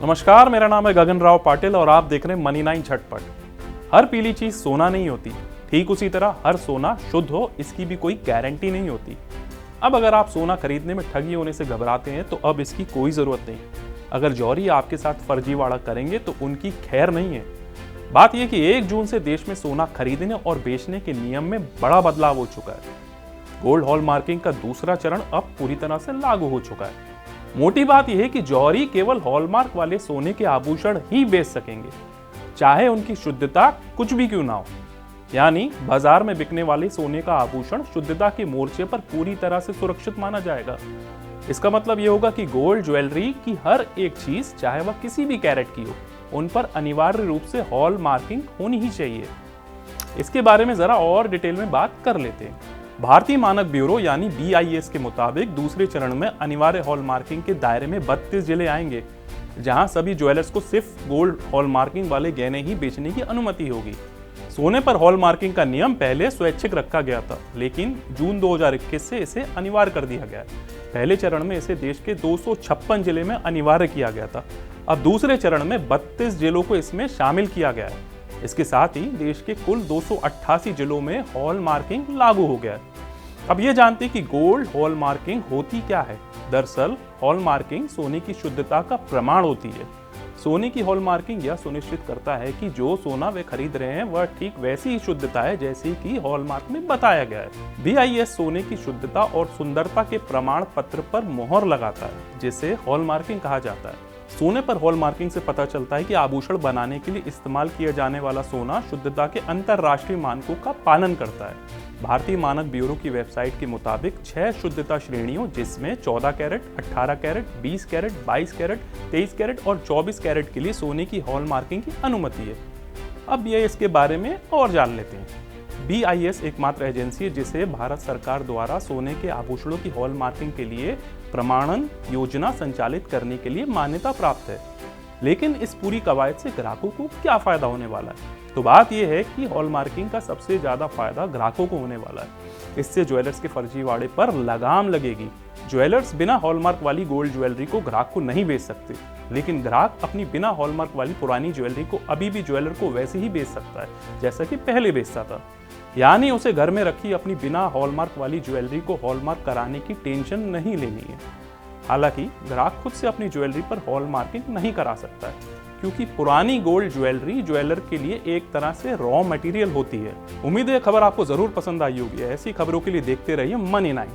नमस्कार, मेरा नाम है गगन राव पाटिल और आप देख रहे हैं मनी 9 झटपट। हर पीली चीज सोना नहीं होती, ठीक उसी तरह हर सोना शुद्ध हो इसकी भी कोई गारंटी नहीं होती। अब अगर आप सोना खरीदने में ठगी होने से घबराते हैं तो अब इसकी कोई जरूरत नहीं। अगर जौहरी आपके साथ फर्जीवाड़ा करेंगे तो उनकी खैर नहीं है। बात यह कि 1 जून से देश में सोना खरीदने और बेचने के नियम में बड़ा बदलाव हो चुका है। गोल्ड हॉलमार्किंग का दूसरा चरण अब पूरी तरह से लागू हो चुका है। मोटी बात यह है कि जौहरी केवल हॉलमार्क वाले सोने के आभूषण ही बेच सकेंगे, चाहे उनकी शुद्धता कुछ भी क्यों ना हो। यानी बाजार में बिकने वाले सोने का आभूषण शुद्धता के मोर्चे पर पूरी तरह से सुरक्षित माना जाएगा। इसका मतलब यह होगा कि गोल्ड ज्वेलरी की हर एक चीज, चाहे वह किसी भी कैरेट की हो, उन पर अनिवार्य रूप से हॉलमार्किंग होनी ही चाहिए। इसके बारे में जरा और डिटेल में बात कर लेते हैं। भारतीय मानक ब्यूरो यानी BIS के मुताबिक दूसरे चरण में अनिवार्य हॉलमार्किंग के दायरे में 32 जिले आएंगे, जहां सभी ज्वेलर्स को सिर्फ गोल्ड हॉलमार्किंग वाले गहने ही बेचने की अनुमति होगी। सोने पर हॉलमार्किंग का नियम पहले स्वैच्छिक रखा गया था, लेकिन जून 2021 से इसे अनिवार्य कर दिया गया है। पहले चरण में इसे देश के 256 जिले में अनिवार्य किया गया था। अब दूसरे चरण में 32 जिलों को इसमें शामिल किया गया है। इसके साथ ही देश के कुल 288 जिलों में हॉलमार्किंग लागू हो गया है। अब ये जानते हैं कि गोल्ड हॉलमार्किंग होती क्या है। दरअसल हॉलमार्किंग सोने की शुद्धता का प्रमाण होती है। सोने की हॉलमार्किंग यह सुनिश्चित करता है कि जो सोना वे खरीद रहे हैं वह ठीक वैसी ही शुद्धता है जैसी कि हॉलमार्क में बताया गया है। BIS सोने की शुद्धता और सुंदरता के प्रमाण पत्र पर मोहर लगाता है, जिसे हॉलमार्किंग कहा जाता है। सोने पर हॉलमार्किंग से पता चलता है कि आभूषण बनाने के लिए इस्तेमाल किया जाने वाला सोना शुद्धता के अंतरराष्ट्रीय मानकों का पालन करता है। भारतीय मानक ब्यूरो की वेबसाइट के मुताबिक 6 शुद्धता श्रेणियों, जिसमें 14 carat, 18 carat, 20 carat, 22 carat, 23 carat और 24 कैरेट के लिए सोने की हॉलमार्किंग की अनुमति है। अब ये इसके बारे में और जान लेते हैं। BIS एकमात्र एजेंसी है जिसे भारत सरकार द्वारा सोने के आभूषणों की हॉलमार्किंग के लिए प्रमाणन योजना संचालित करने के लिए मान्यता प्राप्त है। लेकिन इस पूरी कवायद से ग्राहकों को क्या फायदा होने वाला है? तो बात यह है कि हॉलमार्किंग का सबसे ज्यादा फायदा ग्राहकों को होने वाला है। इससे ज्वेलर्स के फर्जीवाड़े पर लगाम लगेगी। ज्वेलर्स बिना हॉलमार्क वाली गोल्ड ज्वेलरी को ग्राहक को नहीं बेच सकते, लेकिन ग्राहक अपनी बिना हॉलमार्क वाली पुरानी ज्वेलरी को अभी भी ज्वेलर को वैसे ही बेच सकता है जैसा कि पहले बेचता था। यानी उसे घर में रखी अपनी बिना हॉलमार्क वाली ज्वेलरी को हॉलमार्क कराने की टेंशन नहीं लेनी है। हालांकि ग्राहक खुद से अपनी ज्वेलरी पर हॉलमार्किंग नहीं करा सकता है, क्योंकि पुरानी गोल्ड ज्वेलरी ज्वेलर के लिए एक तरह से रॉ मटेरियल होती है। उम्मीद है खबर आपको जरूर पसंद आई होगी। ऐसी खबरों के लिए देखते रहिए मनी 9।